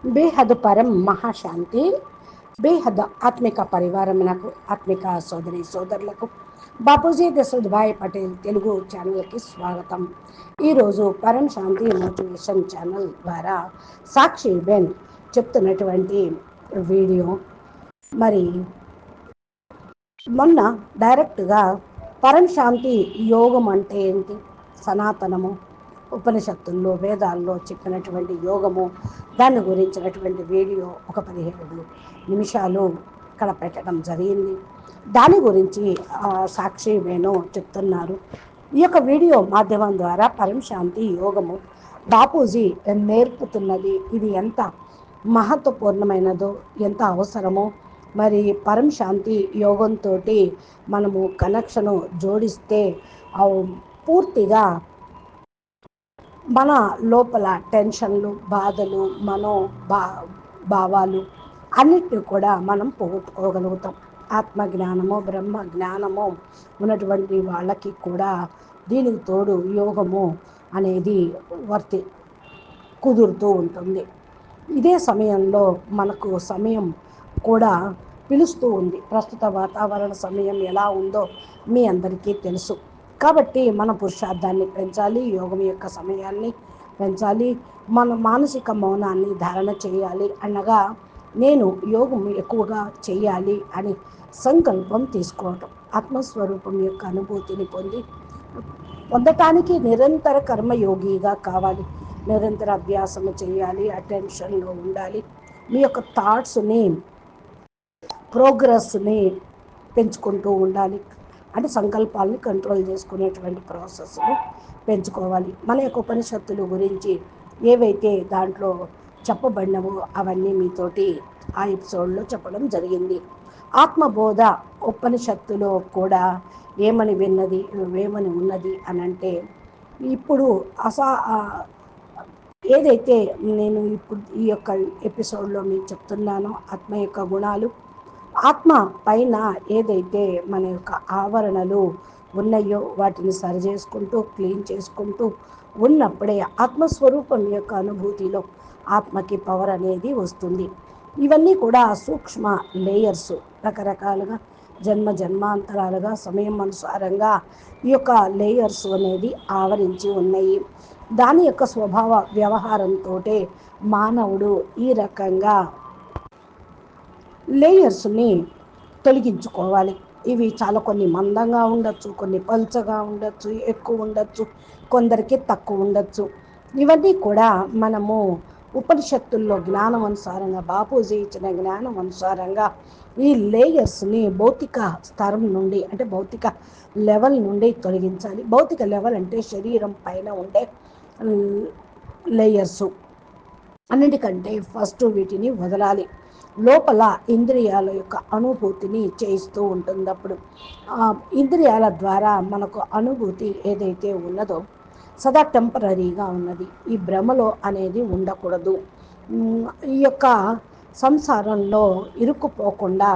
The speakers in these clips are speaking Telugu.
బేహద్ పరం మహాశాంతి. బేహద్ ఆత్మిక పరివారమునకు, ఆత్మిక సోదరి సోదరులకు బాపూజీ దశరథ్ పటేల్ తెలుగు ఛానల్కి స్వాగతం. ఈరోజు పరం శాంతి మోటివేషన్ ఛానల్ ద్వారా సాక్షి బెన్ చెప్తున్నటువంటి వీడియో. మరి మొన్న డైరెక్ట్గా పరం శాంతి యోగం అంటే ఏంటి, సనాతనము, ఉపనిషత్తుల్లో వేదాల్లో చెప్పినటువంటి యోగము, దాని గురించినటువంటి వీడియో ఒక 17 నిమిషాలు ఇక్కడ పెట్టడం జరిగింది. దాని గురించి సాక్షి వేణు చెప్తున్నారు. ఈ యొక్క వీడియో మాధ్యమం ద్వారా పరం శాంతి యోగము బాపూజీ నేర్పుతున్నది ఇది ఎంత మహత్వపూర్ణమైనదో, ఎంత అవసరమో, మరి పరం శాంతి యోగంతో మనము కనెక్షను జోడిస్తే పూర్తిగా మన లోపల టెన్షన్లు, బాధలు, భావాలు అన్నిటిని కూడా మనం పోగొట్టుకోగలుగుతాం. ఆత్మజ్ఞానము, బ్రహ్మ జ్ఞానము ఉన్నటువంటి వాళ్ళకి కూడా దీనికి తోడు యోగము అనేది కుదురుతూ ఉంటుంది. ఇదే సమయంలో మనకు సమయం కూడా పిలుస్తూ ఉంది. ప్రస్తుత వాతావరణ సమయం ఎలా ఉందో మీ అందరికీ తెలుసు. కాబట్టి మన పురుషార్థాన్ని పెంచాలి, యోగం యొక్క సమయాన్ని పెంచాలి, మన మానసిక మౌనాన్ని ధారణ చేయాలి. అనగా నేను యోగం ఎక్కువగా చేయాలి అని సంకల్పం తీసుకోవటం, ఆత్మస్వరూపం యొక్క అనుభూతిని పొందటానికి నిరంతర కర్మయోగిగా కావాలి. నిరంతర అభ్యాసము చేయాలి, అటెన్షన్లో ఉండాలి. మీ యొక్క థాట్స్ని, ప్రోగ్రెస్ని పెంచుకుంటూ ఉండాలి. అంటే సంకల్పాలని కంట్రోల్ చేసుకునేటువంటి ప్రాసెస్ని పెంచుకోవాలి. మన యొక్క ఉపనిషత్తుల గురించి ఏవైతే దాంట్లో చెప్పబడినవో అవన్నీ మీతోటి ఆ ఎపిసోడ్లో చెప్పడం జరిగింది. ఆత్మబోధ ఉపనిషత్తులో కూడా ఏమని ఉన్నది అని అంటే, ఇప్పుడు ఏదైతే నేను ఇప్పుడు ఈ యొక్క ఎపిసోడ్లో మీకు చెప్తున్నానో ఆత్మ యొక్క గుణాలు, ఆత్మ పైన ఏదైతే మన యొక్క ఆవరణలు ఉన్నాయో వాటిని సరి చేసుకుంటూ, క్లీన్ చేసుకుంటూ ఉన్నప్పుడే ఆత్మస్వరూపం యొక్క అనుభూతిలో ఆత్మకి పవర్ అనేది వస్తుంది. ఇవన్నీ కూడా సూక్ష్మ లేయర్స్, రకరకాలుగా జన్మాంతరాలుగా సమయం అనుసారంగా ఈ యొక్క లేయర్స్ అనేది ఆవరించి ఉన్నాయి. దాని యొక్క స్వభావ వ్యవహారంతో మానవుడు ఈ రకంగా లేయర్స్ని తొలగించుకోవాలి. ఇవి చాలా కొన్ని మందంగా ఉండొచ్చు, కొన్ని పల్చగా ఉండొచ్చు, ఎక్కువ ఉండొచ్చు, కొందరికి తక్కువ ఉండొచ్చు. ఇవన్నీ కూడా మనము ఉపనిషత్తుల్లో జ్ఞానం అనుసారంగా, బాపూజీ ఇచ్చిన జ్ఞానం అనుసారంగా ఈ లేయర్స్ని భౌతిక స్థరం నుండి, అంటే భౌతిక లెవెల్ నుండి తొలగించాలి. భౌతిక లెవెల్ అంటే శరీరం పైన ఉండే లేయర్సు. అన్నిటికంటే ఫస్ట్ వీటిని వదలాలి. లోపల ఇంద్రియాల యొక్క అనుభూతిని చేయిస్తూ ఉంటుంది. అప్పుడు ఇంద్రియాల ద్వారా మనకు అనుభూతి ఏదైతే ఉన్నదో సదా టెంపరీగా ఉన్నది. ఈ భ్రమలో అనేది ఉండకూడదు. ఈ యొక్క సంసారంలో ఇరుక్కుపోకుండా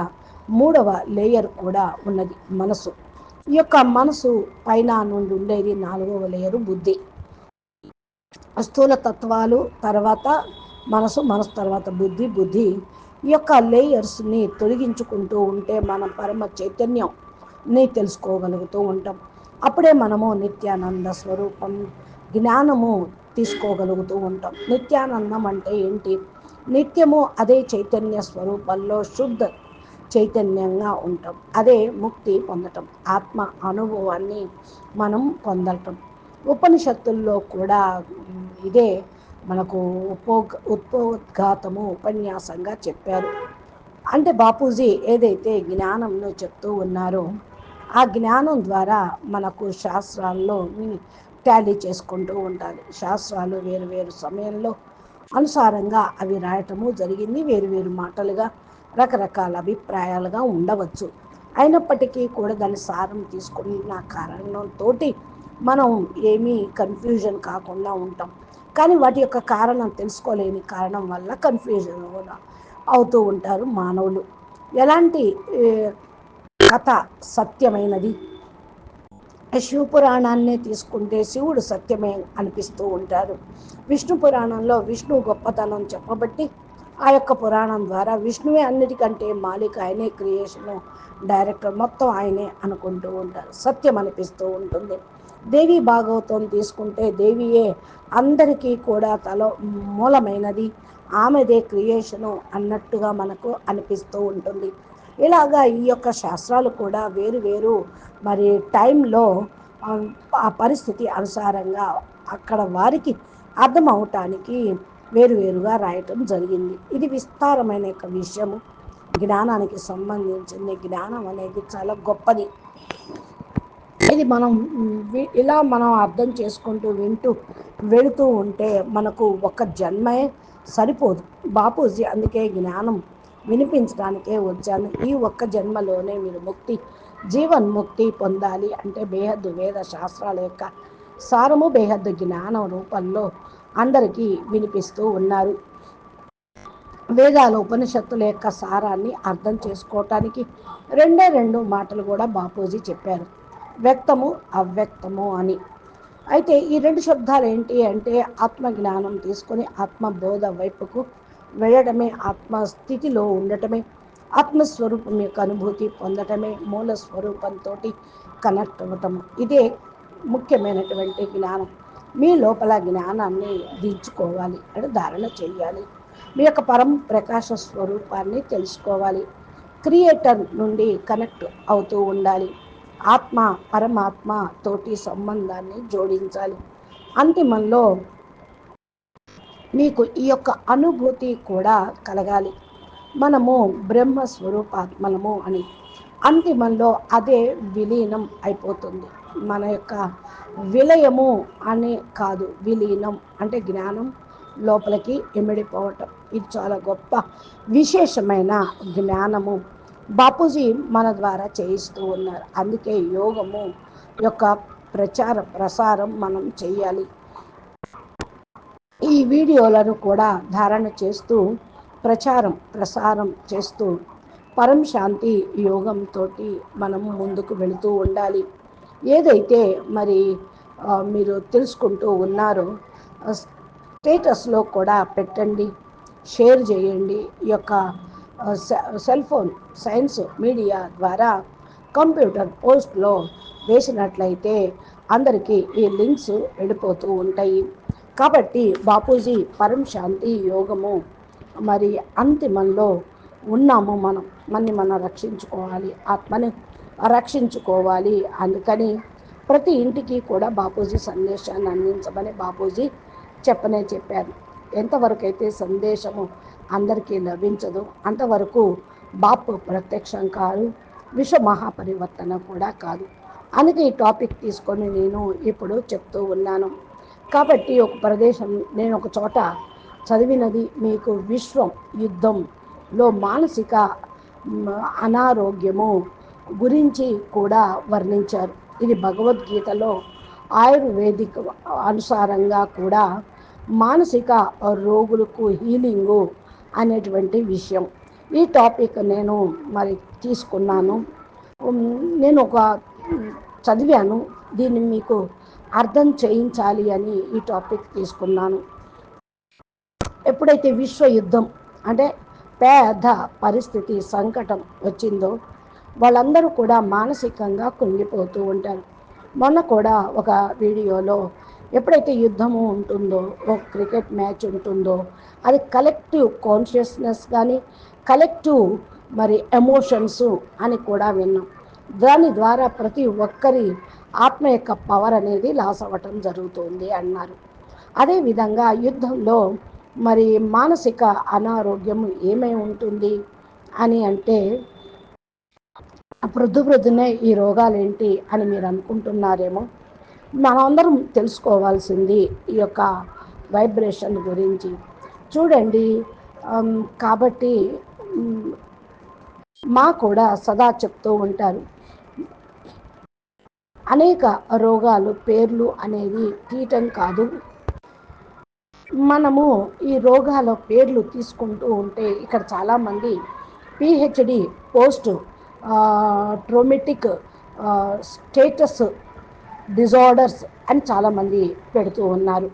3వ లేయర్ కూడా ఉన్నది, మనసు. ఈ యొక్క మనసు పైన నుండి ఉండేది 4వ లేయరు, బుద్ధి. స్థూల తత్వాలు తర్వాత మనసు తర్వాత బుద్ధి. ఈ యొక్క లేయర్స్ని తొలగించుకుంటూ ఉంటే మనం పరమ చైతన్యంని తెలుసుకోగలుగుతూ ఉంటాం. అప్పుడే మనము నిత్యానంద స్వరూపం జ్ఞానము తీసుకోగలుగుతూ ఉంటాం. నిత్యానందం అంటే ఏంటి? నిత్యము అదే చైతన్య స్వరూపంలో శుద్ధ చైతన్యంగా ఉంటాం. అదే ముక్తి పొందటం, ఆత్మ అనుభవాన్ని మనం పొందటం. ఉపనిషత్తుల్లో కూడా ఇదే మనకు ఉపోద్ఘాతము ఉపన్యాసంగా చెప్పారు. అంటే బాపూజీ ఏదైతే జ్ఞానంను చెప్తూ ఉన్నారో ఆ జ్ఞానం ద్వారా మనకు శాస్త్రాల్లో టాలీ చేసుకుంటూ ఉండాలి. శాస్త్రాలు వేరు వేరు సమయంలో అనుసారంగా అవి రాయటము జరిగింది. వేరు మాటలుగా రకరకాల అభిప్రాయాలుగా ఉండవచ్చు. అయినప్పటికీ కూడా దాని సారం తీసుకున్న కారణంతో మనం ఏమీ కన్ఫ్యూజన్ కాకుండా ఉంటాం. కానీ వాటి యొక్క కారణం తెలుసుకోలేని కారణం వల్ల కన్ఫ్యూజన్ అవుతూ ఉంటారు మానవులు. ఎలాంటి కథ సత్యమైనది? శివపురాణాన్నే తీసుకుంటే శివుడు సత్యమే అనిపిస్తూ ఉంటారు. విష్ణు పురాణంలో విష్ణు గొప్పతనం చెప్పబట్టి ఆ యొక్క పురాణం ద్వారా విష్ణువే అన్నిటికంటే మాలిక, ఆయనే క్రియేషను, డైరెక్టర్, మొత్తం ఆయనే అనుకుంటూ ఉంటారు. సత్యం అనిపిస్తూ ఉంటుంది. దేవి భాగవతం తీసుకుంటే దేవియే అందరికీ కూడా మూలమైనది, ఆమెదే క్రియేషను అన్నట్టుగా మనకు అనిపిస్తూ ఉంటుంది. ఇలాగా ఈ యొక్క శాస్త్రాలు కూడా వేరు వేరు మరి టైంలో ఆ పరిస్థితి అనుసారంగా అక్కడ వారికి అర్థం అవటానికి వేరువేరుగా రాయటం జరిగింది. ఇది విస్తారమైన యొక్క విషయము, జ్ఞానానికి సంబంధించింది. జ్ఞానం అనేది చాలా గొప్పది. ఇది ఇలా మనం అర్థం చేసుకుంటూ వింటూ వెళుతూ ఉంటే మనకు ఒక జన్మే సరిపోదు. బాపూజీ అందుకే జ్ఞానం వినిపించడానికే వచ్చాను. ఈ ఒక్క జన్మలోనే మీరు జీవన్ముక్తి పొందాలి అంటే బేహద్దు వేద శాస్త్రాల యొక్క సారము బేహద్దు జ్ఞానం రూపంలో అందరికీ వినిపిస్తూ ఉన్నారు. వేదాల ఉపనిషత్తుల యొక్క సారాన్ని అర్థం చేసుకోవటానికి రెండు మాటలు కూడా బాపూజీ చెప్పారు, వ్యక్తము అవ్యక్తము అని. అయితే ఈ రెండు శబ్దాలు ఏంటి అంటే ఆత్మజ్ఞానం తీసుకొని ఆత్మబోధ వైపుకు వెళ్ళడమే, ఆత్మస్థితిలో ఉండటమే, ఆత్మస్వరూపం యొక్క అనుభూతి పొందటమే, మూల స్వరూపంతో కనెక్ట్ అవ్వటము. ఇదే ముఖ్యమైనటువంటి జ్ఞానం. మీ లోపల జ్ఞానాన్ని దించుకోవాలి అంటే ధారణ చేయాలి. మీ యొక్క ప్రకాశ స్వరూపాన్ని తెలుసుకోవాలి. క్రియేటర్ నుండి కనెక్ట్ అవుతూ ఉండాలి. ఆత్మ పరమాత్మ తోటి సంబంధాన్ని జోడించాలి. అంతిమంలో మీకు ఈ యొక్క అనుభూతి కూడా కలగాలి, మనము బ్రహ్మస్వరూపాత్మలము అని. అంతిమంలో అదే విలీనం అయిపోతుంది. మన యొక్క విలయము అని కాదు, విలీనం అంటే జ్ఞానం లోపలికి ఇమిడిపోవటం. ఇది చాలా గొప్ప విశేషమైన జ్ఞానము బాపూజీ మన ద్వారా చేయిస్తూ ఉన్నారు. అందుకే యోగము యొక్క ప్రసారం మనం చేయాలి. ఈ వీడియోలను కూడా ధారణ చేస్తూ ప్రసారం చేస్తూ పరం శాంతి యోగంతో మనము ముందుకు వెళుతూ ఉండాలి. ఏదైతే మరి మీరు తెలుసుకుంటూ ఉన్నారో స్టేటస్లో కూడా పెట్టండి, షేర్ చేయండి. ఈ యొక్క సెల్ ఫోన్ సైన్స్ మీడియా ద్వారా కంప్యూటర్ పోస్ట్లో వేసినట్లయితే అందరికీ ఈ లింక్స్ వెళ్ళిపోతూ ఉంటాయి. కాబట్టి బాపూజీ పరం శాంతి యోగము మరి అంతిమంలో ఉన్నాము. మనం రక్షించుకోవాలి, ఆత్మని రక్షించుకోవాలి. అందుకని ప్రతి ఇంటికి కూడా బాపూజీ సందేశాన్ని అందించమని బాపూజీ చెప్పారు. ఎంతవరకు అయితే సందేశము అందరికీ లభించదు అంతవరకు బాపు ప్రత్యక్షం కాదు, విశ్వ మహాపరివర్తన కూడా కాదు. అందుకే ఈ టాపిక్ తీసుకొని నేను ఇప్పుడు చెప్తూ ఉన్నాను. కాబట్టి ఒక ప్రదేశం నేను ఒక చోట చదివినది మీకు విశ్వం యుద్ధంలో మానసిక అనారోగ్యము గురించి కూడా వర్ణించారు. ఇది భగవద్గీతలో ఆయుర్వేదిక్ అనుసారంగా కూడా మానసిక రోగులకు హీలింగు అనేటువంటి విషయం. ఈ టాపిక్ నేను మరి తీసుకున్నాను. నేను చదివాను, దీన్ని మీకు అర్థం చేయించాలి అని ఈ టాపిక్ తీసుకున్నాను. ఎప్పుడైతే విశ్వయుద్ధం అంటే పెద్ద పరిస్థితి సంకటం వచ్చిందో వాళ్ళందరూ కూడా మానసికంగా కుంగిపోతూ ఉంటారు. మొన్న కూడా ఒక వీడియోలో ఎప్పుడైతే యుద్ధము ఉంటుందో, ఒక క్రికెట్ మ్యాచ్ ఉంటుందో, అది కలెక్టివ్ కాన్షియస్నెస్ కానీ కలెక్టివ్ మరి ఎమోషన్స్ అని కూడా విన్నాం. దాని ద్వారా ప్రతి ఒక్కరి ఆత్మ యొక్క పవర్ అనేది లాస్ అవ్వటం జరుగుతుంది అన్నారు. అదేవిధంగా యుద్ధంలో మరి మానసిక అనారోగ్యం ఏమై ఉంటుంది అని అంటే ప్రొద్దునే ఈ రోగాలు ఏంటి అని మీరు అనుకుంటున్నారేమో. మనందరం తెలుసుకోవాల్సింది ఈ యొక్క వైబ్రేషన్ గురించి. చూడండి, కాబట్టి మా కూడా సదా చెప్తూ ఉంటారు, అనేక రోగాలు పేర్లు అనేవి తీయటం కాదు. మనము ఈ రోగాల పేర్లు తీసుకుంటూ ఉంటే ఇక్కడ చాలామంది పిహెచ్డి పోస్ట్ ట్రోమెటిక్ స్టేటస్ డిజార్డర్స్ అని చాలామంది పెడుతూ ఉన్నారు.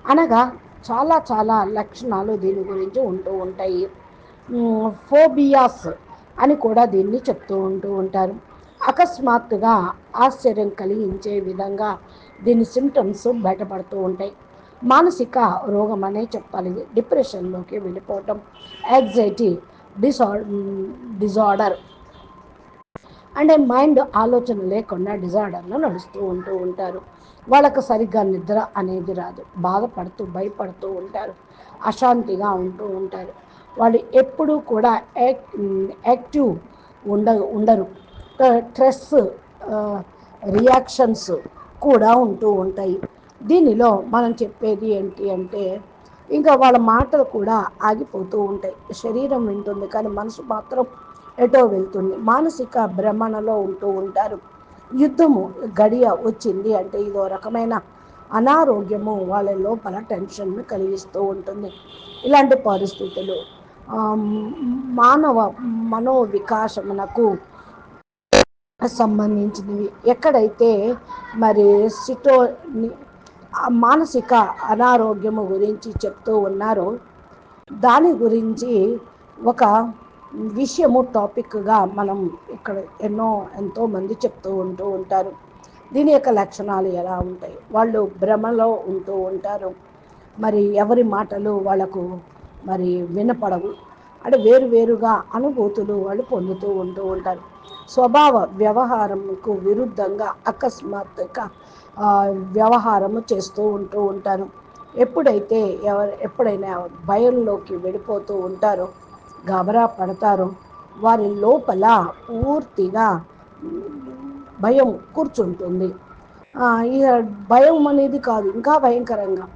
అనగా చాలా చాలా లక్షణాలు దీని గురించి ఉంటూ ఉంటాయి. ఫోబియాస్ అని కూడా దీన్ని ఉంటూ ఉంటారు. అకస్మాత్తుగా ఆశ్చర్యం కలిగించే విధంగా దీని సిమ్టమ్స్ బయటపడుతూ ఉంటాయి. మానసిక రోగం అనే చెప్పాలి. డిప్రెషన్లోకి వెళ్ళిపోవటం, యాంగ్జైటీ డిజార్డర్ అంటే మైండ్ ఆలోచన లేకుండా డిజార్డర్లో ఉంటూ ఉంటారు. వాళ్ళకు సరిగ్గా నిద్ర అనేది రాదు, బాధపడుతూ భయపడుతూ ఉంటారు, అశాంతిగా ఉంటూ ఉంటారు. వాళ్ళు ఎప్పుడూ కూడా యాక్టివ్ ఉండరు. స్ట్రెస్ రియాక్షన్స్ కూడా ఉంటూ ఉంటాయి. దీనిలో మనం చెప్పేది ఏంటి అంటే, ఇంకా వాళ్ళ మాటలు కూడా ఆగిపోతూ ఉంటాయి. శరీరం వింటుంది కానీ మనసు మాత్రం ఎటో వెళ్తుంది. మానసిక భ్రమణలో ఉంటూ ఉంటారు. యుద్ధము గడియ వచ్చింది అంటే ఇదో రకమైన అనారోగ్యము వాళ్ళ లోపల టెన్షన్ను కలిగిస్తూ ఉంటుంది. ఇలాంటి పరిస్థితులు మానవ మనోవికాసమునకు సంబంధించినవి. ఎక్కడైతే మరి మానసిక అనారోగ్యము గురించి చెప్తూ ఉన్నారో దాని గురించి ఒక విషయము టాపిక్గా మనం ఇక్కడ ఎంతోమంది ఉంటూ ఉంటారు. దీని యొక్క లక్షణాలు ఎలా ఉంటాయి? వాళ్ళు భ్రమలో ఉంటూ ఉంటారు. మరి ఎవరి మాటలు వాళ్ళకు మరి వినపడవు. అంటే వేరువేరుగా అనుభూతులు వాళ్ళు పొందుతూ ఉంటూ ఉంటారు. స్వభావ వ్యవహారంకు విరుద్ధంగా అకస్మాత్తుగా వ్యవహారము చేస్తూ ఉంటూ ఉంటారు. ఎప్పుడైనా భయంలోకి వెళ్ళిపోతూ ఉంటారో, గాబరా పడతారో, వారి లోపల పూర్తిగా భయం కూర్చుంటుంది. ఇక భయం అనేది కాదు, ఇంకా భయంకరంగా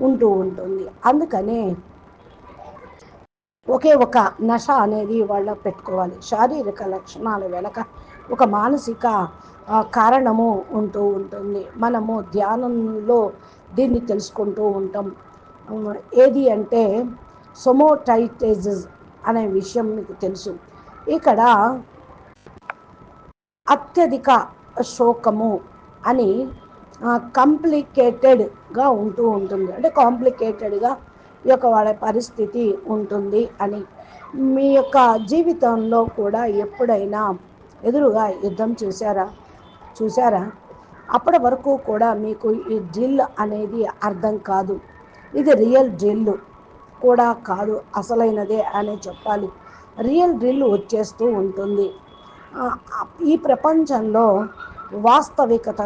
ఉంటూ ఉంటుంది. అందుకనే ఒక నశ అనేది వాళ్ళ పెట్టుకోవాలి. శారీరక లక్షణాల వెనక ఒక మానసిక కారణము ఉంటూ ఉంటుంది. మనము ధ్యానంలో దీన్ని తెలుసుకుంటూ ఉంటాం. ఏది అంటే సొమోటైటైజెస్ అనే విషయం మీకు తెలుసు. ఇక్కడ అత్యధిక శోకము అని కాంప్లికేటెడ్గా ఉంటూ ఉంటుంది. అంటే కాంప్లికేటెడ్గా ఈ యొక్క వాళ్ళ పరిస్థితి ఉంటుంది అని. మీ యొక్క జీవితంలో కూడా ఎప్పుడైనా ఎదురుగా యుద్ధం చూసారా? అప్పటి వరకు కూడా మీకు ఈ డ్రిల్ అనేది అర్థం కాదు. ఇది రియల్ డ్రిల్ కూడా కాదు, అసలైనదే అని చెప్పాలి. రియల్ డ్రిల్ వచ్చేస్తూ ఉంటుంది. ఈ ప్రపంచంలో వాస్తవికత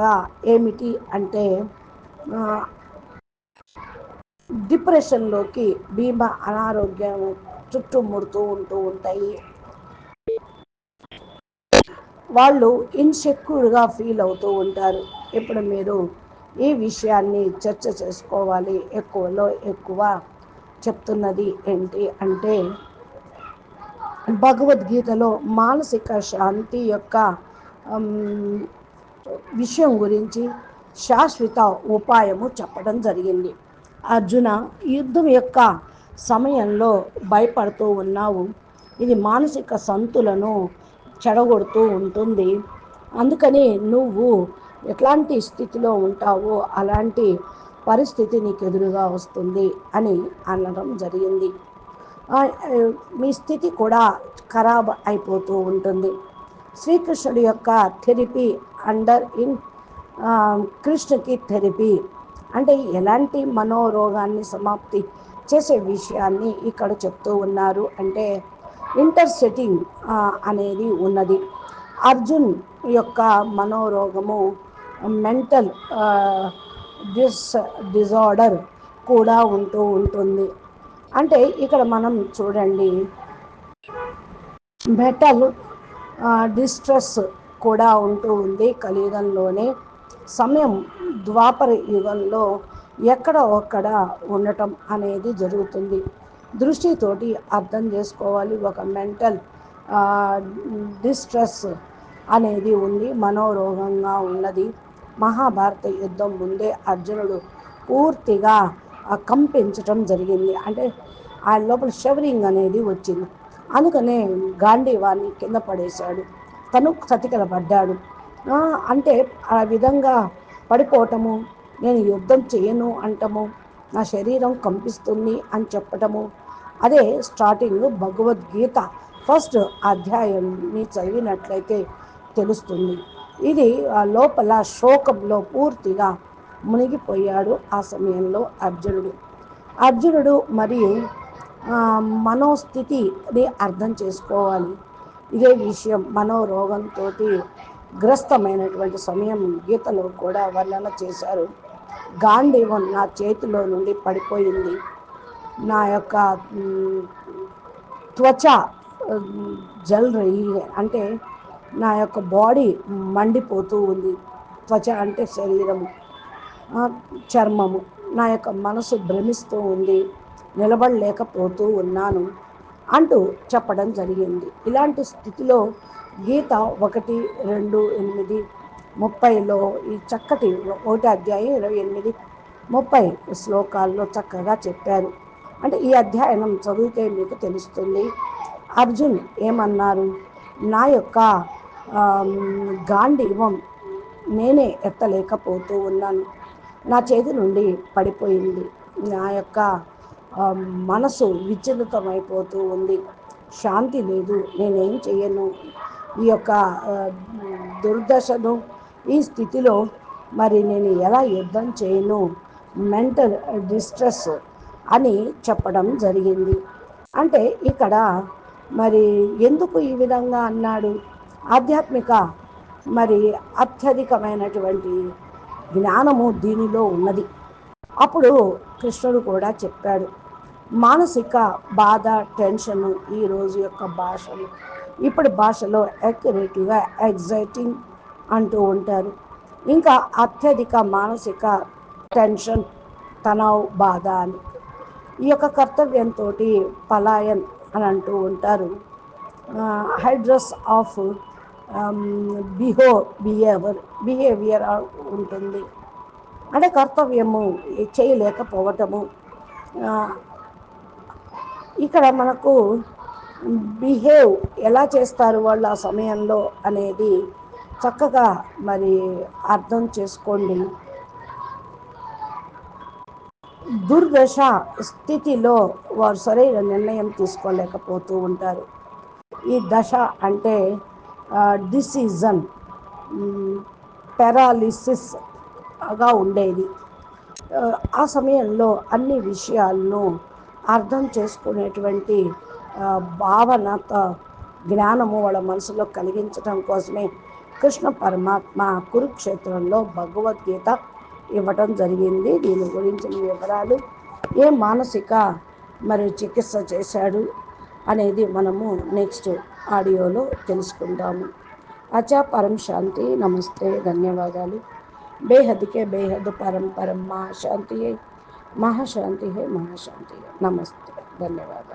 ఏమిటి అంటే డిప్రెషన్లోకి భీమా అనారోగ్యం చుట్టుముడుతూ ఉంటూ ఉంటాయి. వాళ్ళు ఇన్సెక్యూర్గా ఫీల్ అవుతూ ఉంటారు. ఇప్పుడు మీరు ఈ విషయాన్ని చర్చ చేసుకోవాలి. ఎక్కువలో ఎక్కువ చెప్తున్నది ఏంటి అంటే, భగవద్గీతలో మానసిక శాంతి యొక్క విషయం గురించి శాశ్వత ఉపాయము చెప్పడం జరిగింది. అర్జున, యుద్ధం యొక్క సమయంలో భయపడుతూ ఉన్నావు. ఇది మానసిక సంతులను చెడగొడుతూ ఉంటుంది. అందుకని నువ్వు ఎట్లాంటి స్థితిలో ఉంటావో అలాంటి పరిస్థితి నీకు ఎదురుగా వస్తుంది అని అనడం జరిగింది. మీ స్థితి కూడా ఖరాబ్ అయిపోతూ ఉంటుంది. శ్రీకృష్ణుడి యొక్క థెరపీ ఇన్ కృష్ణకి థెరపీ అంటే ఎలాంటి మనోరోగాన్ని సమాప్తి చేసే విషయాన్ని ఇక్కడ చెప్తూ ఉన్నారు. అంటే ఇంటర్సెటింగ్ అనేది ఉన్నది. అర్జున్ యొక్క మనోరోగము మెంటల్ డిజార్డర్ కూడా ఉంటూ ఉంటుంది. అంటే ఇక్కడ మనం చూడండి, మెటల్ డిస్ట్రెస్ కూడా ఉంటూ ఉంది కలియుగంలోనే. సమయం ద్వాపర యుగంలో ఒక్కడ ఉండటం అనేది జరుగుతుంది. దృష్టితోటి అర్థం చేసుకోవాలి. ఒక మెంటల్ డిస్ట్రెస్ అనేది ఉంది, మనోరోగంగా ఉన్నది. మహాభారత యుద్ధం ముందే అర్జునుడు పూర్తిగా కంపించటం జరిగింది. అంటే ఆ లోపల షవరింగ్ అనేది వచ్చింది. అందుకనే గాంధీవాన్ని కింద పడేశాడు, తను సతికల పడ్డాడు. అంటే ఆ విధంగా పడిపోవటము, నేను యుద్ధం చేయను అంటము, నా శరీరం కంపిస్తుంది అని చెప్పటము. అదే స్టార్టింగ్ భగవద్గీత ఫస్ట్ అధ్యాయాన్ని చదివినట్లయితే తెలుస్తుంది. ఇది లోపల శోకంలో పూర్తిగా మునిగిపోయాడు ఆ సమయంలో అర్జునుడు. అర్జునుడు మరియు మనోస్థితిని అర్థం చేసుకోవాలి. ఇదే విషయం మనోరోగంతో గ్రస్తమైనటువంటి సమయం గీతలో కూడా వర్ణన చేశారు. గాంధీవం నా చేతిలో నుండి పడిపోయింది. నా యొక్క త్వచ జల్ రహీ అంటే నా యొక్క బాడీ మండిపోతూ ఉంది. త్వచ అంటే శరీరము, చర్మము. నా యొక్క మనసు భ్రమిస్తూ ఉంది, నిలబడలేకపోతూ ఉన్నాను అంటూ చెప్పడం జరిగింది. ఇలాంటి స్థితిలో గీత 1:2:8:30లో ఈ చక్కటి 1 అధ్యాయం 28-30 శ్లోకాల్లో చక్కగా చెప్పారు. అంటే ఈ అధ్యాయం చదివితే మీకు తెలుస్తుంది అర్జున్ ఏమన్నారు. నా యొక్క గాంధీవం నేనే ఎత్తలేకపోతూ ఉన్నాను, నా చేతి నుండి పడిపోయింది, నా యొక్క మనసు విచలితమైపోతూ ఉంది, శాంతి లేదు, నేనేం చేయను, ఈ యొక్క దుర్దశను ఈ స్థితిలో మరి నేను ఎలా యుద్ధం చేయను, మెంటల్ డిస్ట్రెస్ అని చెప్పడం జరిగింది. అంటే ఇక్కడ మరి ఎందుకు ఈ విధంగా అన్నాడు? ఆధ్యాత్మిక మరి అత్యధికమైనటువంటి జ్ఞానము దీనిలో ఉన్నది. అప్పుడు కృష్ణుడు కూడా చెప్పాడు, మానసిక బాధ, టెన్షను ఈ రోజు యొక్క భాషలు, ఇప్పుడు భాషలో యాక్యురేట్గా ఎగ్జైటింగ్ అంటూ ఉంటారు. ఇంకా అత్యధిక మానసిక టెన్షన్, తనావ్, బాధ అని ఈ యొక్క కర్తవ్యంతో పలాయన్ అని అంటూ ఉంటారు. హైడ్రస్ ఆఫ్ బిహేవియర్ ఉంటుంది. అంటే కర్తవ్యము చేయలేకపోవటము. ఇక్కడ మనకు బిహేవ్ ఎలా చేస్తారు వాళ్ళు ఆ సమయంలో అనేది చక్కగా మరి అర్థం చేసుకోండి. దుర్దశ స్థితిలో వారు సరైన నిర్ణయం తీసుకోలేకపోతూ ఉంటారు. ఈ దశ అంటే డిసిజన్, పారాలిసిస్గా ఉండేది. ఆ సమయంలో అన్ని విషయాలను అర్థం చేసుకునేటువంటి భావన, జ్ఞానము వాళ్ళ మనసులో కలిగించడం కోసమే కృష్ణ పరమాత్మ కురుక్షేత్రంలో భగవద్గీత ఇవ్వటం జరిగింది. దీని గురించిన వివరాలు, ఏ మానసిక మరి చికిత్స చేశాడు అనేది మనము నెక్స్ట్ ఆడియోలో తెలుసుకుందాము. అచ్చా, పరం శాంతి. నమస్తే, ధన్యవాదాలు. बेहद के बेहद परम परम महाशांति है, महाशांति है, महाशांति है. नमस्ते, धन्यवाद.